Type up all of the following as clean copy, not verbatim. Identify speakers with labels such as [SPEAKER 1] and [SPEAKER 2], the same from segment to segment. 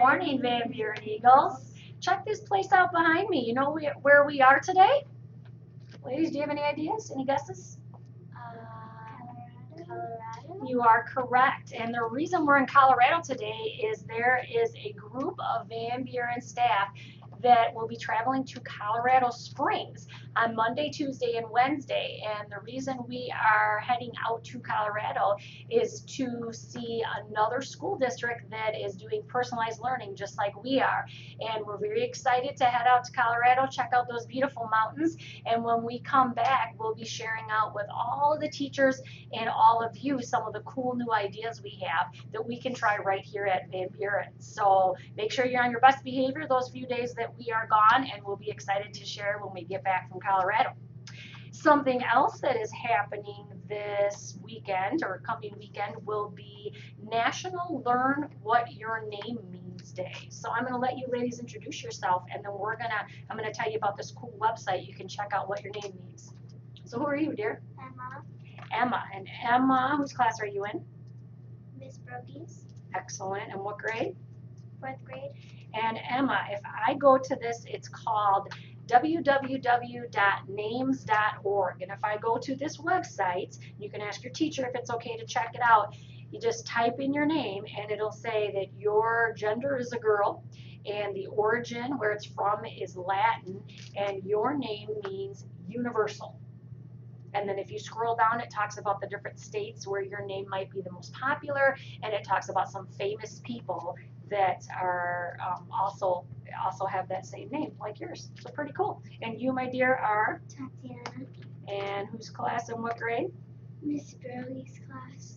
[SPEAKER 1] morning, VanBuren Eagles. Check this place out behind me. You know where we are today? Ladies, do you have any ideas? Any guesses?
[SPEAKER 2] Colorado.
[SPEAKER 1] You are correct. And the reason we're in Colorado today is there is a group of VanBuren staff that will be traveling to Colorado Springs on Monday, Tuesday, and Wednesday. And the reason we are heading out to Colorado is to see another school district that is doing personalized learning just like we are. And we're very excited to head out to Colorado, check out those beautiful mountains. And when we come back, we'll be sharing out with all of the teachers and all of you some of the cool new ideas we have that we can try right here at VanBuren. So make sure you're on your best behavior those few days that we are gone, and we'll be excited to share when we get back from Colorado. Something else that is happening this weekend or coming weekend will be National Learn What Your Name Means Day. So I'm going to let you ladies introduce yourself, and then I'm going to tell you about this cool website you can check out what your name means. So who are you, dear?
[SPEAKER 2] Emma.
[SPEAKER 1] Emma. And Emma, whose class are you in?
[SPEAKER 2] Miss Brokey's.
[SPEAKER 1] Excellent. And what grade?
[SPEAKER 2] 4th grade.
[SPEAKER 1] And Emma, if I go to this, it's called www.names.org. And if I go to this website, you can ask your teacher if it's okay to check it out. You just type in your name, and it'll say that your gender is a girl, and the origin where it's from is Latin, and your name means universal. And then if you scroll down, it talks about the different states where your name might be the most popular, and it talks about some famous people that are also have that same name like yours. So pretty cool. And you, my dear, are?
[SPEAKER 2] Tatiana.
[SPEAKER 1] And whose class and what grade?
[SPEAKER 2] Miss Brokey's class.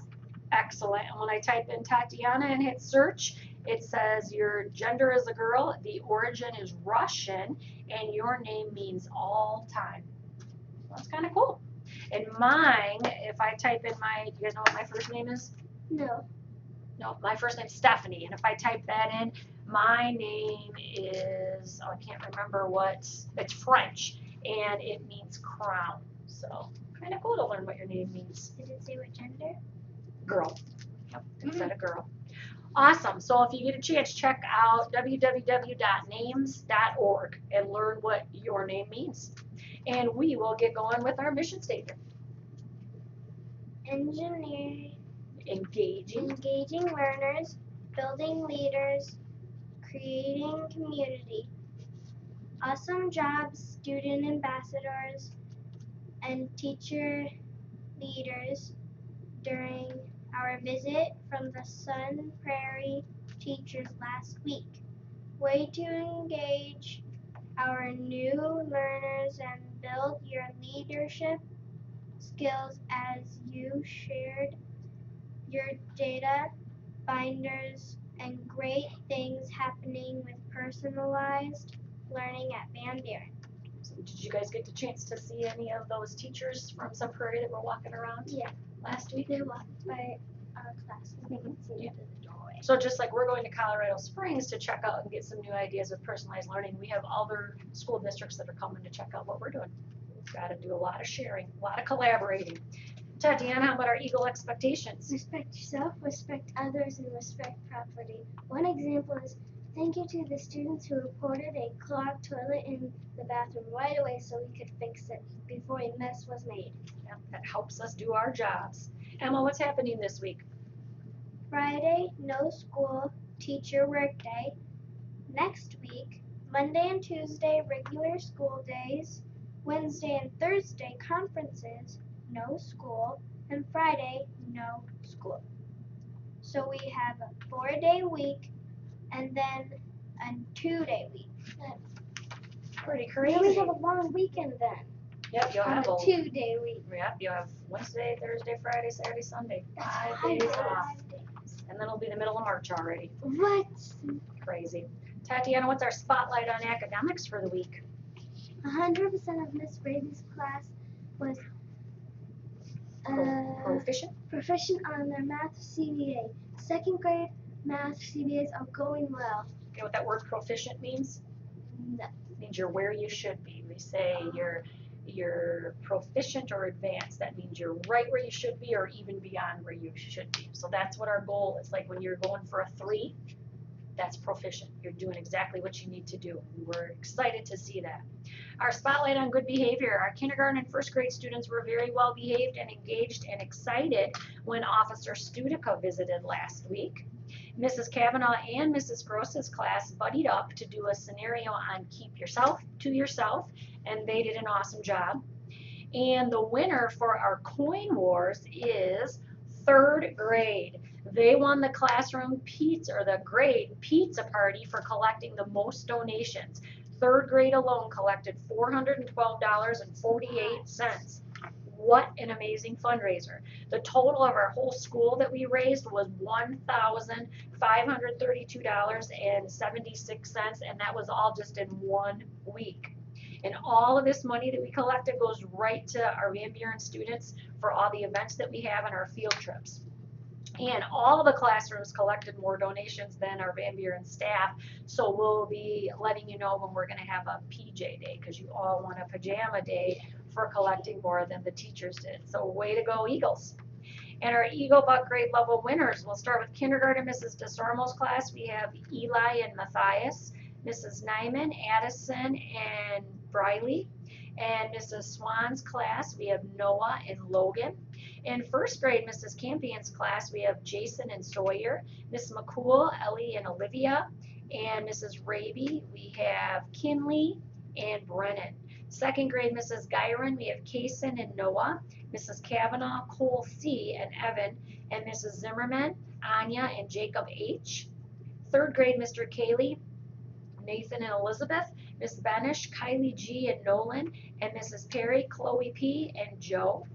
[SPEAKER 1] Excellent. And when I type in Tatiana and hit search, it says your gender is a girl, the origin is Russian, and your name means all time. That's kind of cool. And mine, if I type in you guys know what my first name is?
[SPEAKER 2] No.
[SPEAKER 1] No, my first name's Stephanie. And if I type that in, my name is, I can't remember it's French, and it means crown. So kind of cool to learn what your name means.
[SPEAKER 2] Did it say what gender?
[SPEAKER 1] Girl. Yep, it said a girl. Awesome. So if you get a chance, check out www.names.org and learn what your name means. And we will get going with our mission statement.
[SPEAKER 2] Engaging learners, building leaders, creating community. Awesome jobs, student ambassadors, and teacher leaders during our visit from the Sun Prairie teachers last week. Way to engage our new learners and build your leadership skills as you shared your data binders and great things happening with personalized learning at VanBuren.
[SPEAKER 1] So did you guys get the chance to see any of those teachers from Sun Prairie that were walking around last week?
[SPEAKER 2] They walked by our class. We can see
[SPEAKER 1] Yeah.
[SPEAKER 2] through the doorway.
[SPEAKER 1] So just like we're going to Colorado Springs to check out and get some new ideas with personalized learning, we have other school districts that are coming to check out what we're doing. We've got to do a lot of sharing, a lot of collaborating. Tatiana, how about our Eagle expectations?
[SPEAKER 2] Respect yourself, respect others, and respect property. One example is thank you to the students who reported a clogged toilet in the bathroom right away so we could fix it before a mess was made.
[SPEAKER 1] Yeah, that helps us do our jobs. Emma, what's happening this week?
[SPEAKER 2] Friday, no school, teacher workday. Next week, Monday and Tuesday, regular school days. Wednesday and Thursday, conferences, no school. And Friday, no school. So we have a 4-day week and then a 2-day week.
[SPEAKER 1] Pretty
[SPEAKER 2] We
[SPEAKER 1] crazy.
[SPEAKER 2] have a long weekend then.
[SPEAKER 1] Yep, you'll
[SPEAKER 2] On
[SPEAKER 1] have
[SPEAKER 2] a 2-day week.
[SPEAKER 1] Yep, you'll have Wednesday, Thursday, Friday, Saturday, Sunday.
[SPEAKER 2] That's
[SPEAKER 1] 5
[SPEAKER 2] 5
[SPEAKER 1] days off.
[SPEAKER 2] days.
[SPEAKER 1] And then it'll be the middle of March already.
[SPEAKER 2] What?
[SPEAKER 1] Crazy. Tatiana, what's our spotlight on academics for the week?
[SPEAKER 2] 100% of Miss Brady's class was
[SPEAKER 1] Proficient?
[SPEAKER 2] on their math CBA. 2nd grade math CBAs are going well.
[SPEAKER 1] You know what that word proficient means?
[SPEAKER 2] No.
[SPEAKER 1] It means you're where you should be. We say you're proficient or advanced. That means you're right where you should be or even beyond where you should be. So that's what our goal is. Like when you're going for a 3, that's proficient. You're doing exactly what you need to do. We're excited to see that. Our spotlight on good behavior. Our kindergarten and first grade students were very well behaved and engaged and excited when Officer Studica visited last week. Mrs. Kavanaugh and Mrs. Gross's class buddied up to do a scenario on keep yourself to yourself, and they did an awesome job. And the winner for our coin wars is third grade. They won the classroom pizza, or the grade pizza party, for collecting the most donations. Third grade alone collected $412.48. What an amazing fundraiser. The total of our whole school that we raised was $1,532.76, and that was all just in 1 week. And all of this money that we collected goes right to our VanBuren students for all the events that we have and our field trips. And all the classrooms collected more donations than our VanBuren staff, so we'll be letting you know when we're going to have a PJ day, because you all want a pajama day for collecting more than the teachers did. So way to go, Eagles. And our Eagle Buck grade level winners, we'll start with kindergarten, Mrs. DeSormo's class. We have Eli and Matthias, Mrs. Nyman, Addison, and Briley. And Mrs. Swan's class, we have Noah and Logan. In first grade, Mrs. Campion's class, we have Jason and Sawyer, Miss McCool, Ellie and Olivia, and Mrs. Raby, we have Kinley and Brennan. Second grade, Mrs. Gyron, we have Kason and Noah, Mrs. Kavanaugh, Cole C. and Evan, and Mrs. Zimmerman, Anya and Jacob H. Third grade, Mr. Cayley, Nathan and Elizabeth, Miss Benish, Kylie G. and Nolan, and Mrs. Perry, Chloe P. and Joe.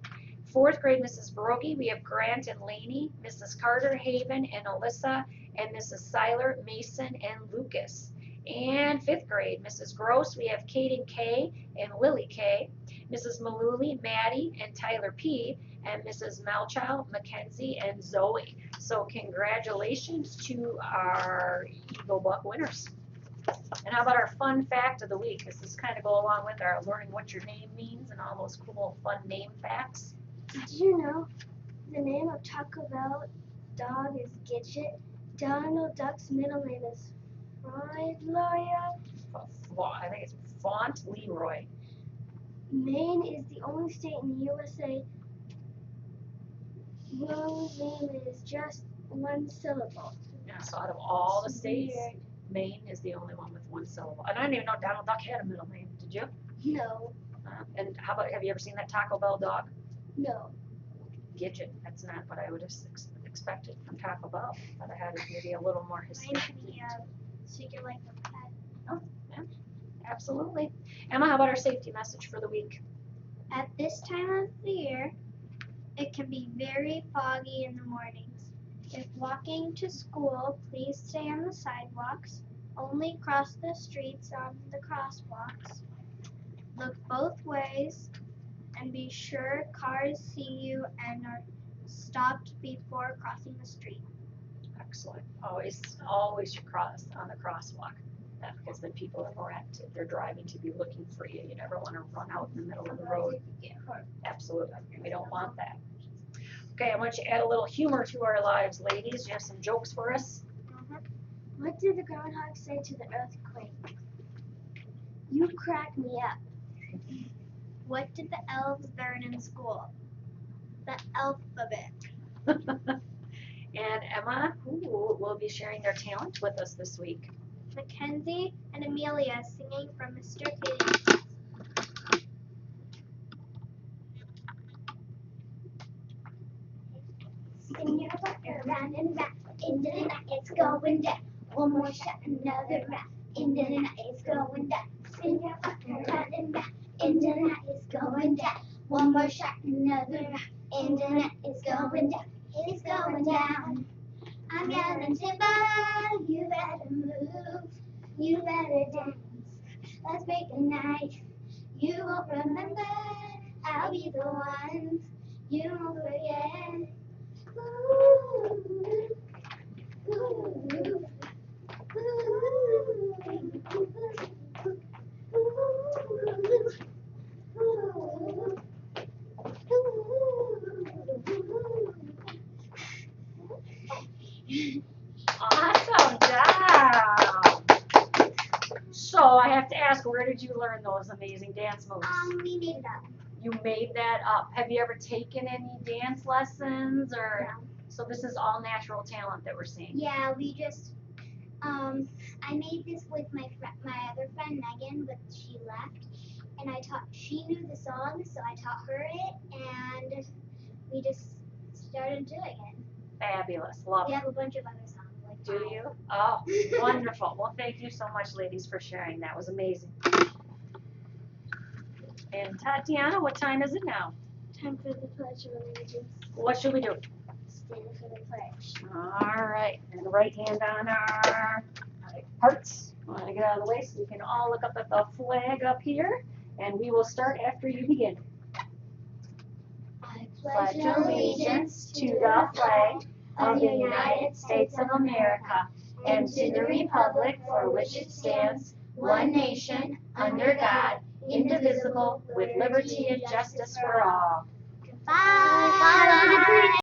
[SPEAKER 1] Fourth grade, Mrs. Brogy, we have Grant and Laney, Mrs. Carter, Haven, and Alyssa, and Mrs. Seiler, Mason, and Lucas. And fifth grade, Mrs. Gross, we have Kaden K. and Lily K., Mrs. Maluli, Maddie, and Tyler P., and Mrs. Malchow, Mackenzie, and Zoe. So congratulations to our Eagle Buck winners. And how about our fun fact of the week? Does this kind of go along with our learning what your name means and all those cool fun name facts?
[SPEAKER 2] Did you know the name of Taco Bell dog is Gidget? Donald Duck's middle name is Fauntleroy.
[SPEAKER 1] I think it's Fauntleroy.
[SPEAKER 2] Maine is the only state in the USA whose name is just one syllable.
[SPEAKER 1] Yeah, so out of all the states, Maine is the only one with one syllable. And I didn't even know Donald Duck had a middle name. Did you?
[SPEAKER 2] No.
[SPEAKER 1] And how about, have you ever seen that Taco Bell dog?
[SPEAKER 2] No.
[SPEAKER 1] Gidget. That's not what I would have expected from Taco Bell. But I had maybe a little more history.
[SPEAKER 2] Mine could be so you can like a pet.
[SPEAKER 1] Oh, yeah, absolutely. Emma, how about our safety message for the week?
[SPEAKER 2] At this time of the year, it can be very foggy in the mornings. If walking to school, please stay on the sidewalks. Only cross the streets on the crosswalks. Look both ways and be sure cars see you and are stopped before crossing the street.
[SPEAKER 1] Excellent. Always you cross on the crosswalk. That because then people are more active. They're driving to be looking for you. You never want to run out in the middle of the road.
[SPEAKER 2] You could get hurt.
[SPEAKER 1] Absolutely. We don't want that. Okay, I want you to add a little humor to our lives, ladies. You have some jokes for us?
[SPEAKER 2] What did the groundhog say to the earthquake? You crack me up. What did the elves learn in school? The alphabet.
[SPEAKER 1] And Emma, who will be sharing their talent with us this week?
[SPEAKER 2] Mackenzie and Amelia singing from Mr. Katie's. Spin your butt around and round, into the night it's going down. One more shot, another round, into the night it's going down. Spin your butt around and round, into the night it's going down. One more shot, another round, into the night it's going down. It's going down. I'm yelling timber, you better move, you better dance. Let's make a night you won't remember. I'll be the one you won't forget. Ooh, ooh, ooh,
[SPEAKER 1] Awesome job. have to ask, where did you learn those amazing dance moves?
[SPEAKER 2] We made it up.
[SPEAKER 1] You made that up. Have you ever taken any dance lessons or?
[SPEAKER 2] No.
[SPEAKER 1] So this is all natural talent that we're seeing.
[SPEAKER 2] Yeah, we just, I made this with my other friend Megan, but she left, and she knew the song, so I taught her it, and we just started doing it.
[SPEAKER 1] Fabulous. Love
[SPEAKER 2] We
[SPEAKER 1] it.
[SPEAKER 2] have a bunch of other songs like
[SPEAKER 1] Do you? Oh, wonderful. Well, thank you so much, ladies, for sharing. That was amazing. And Tatiana, what time is it now?
[SPEAKER 2] Time for the Pledge of Allegiance.
[SPEAKER 1] What should we do?
[SPEAKER 2] Stand for the pledge.
[SPEAKER 1] All right. And the right hand on our hearts. I want to get out of the way so we can all look up at the flag up here. And we will start after you begin.
[SPEAKER 2] I
[SPEAKER 1] Pledge allegiance to the flag of the United States of America and to the republic for which it stands, one nation, under God, indivisible, with liberty and justice for all.
[SPEAKER 2] Bye.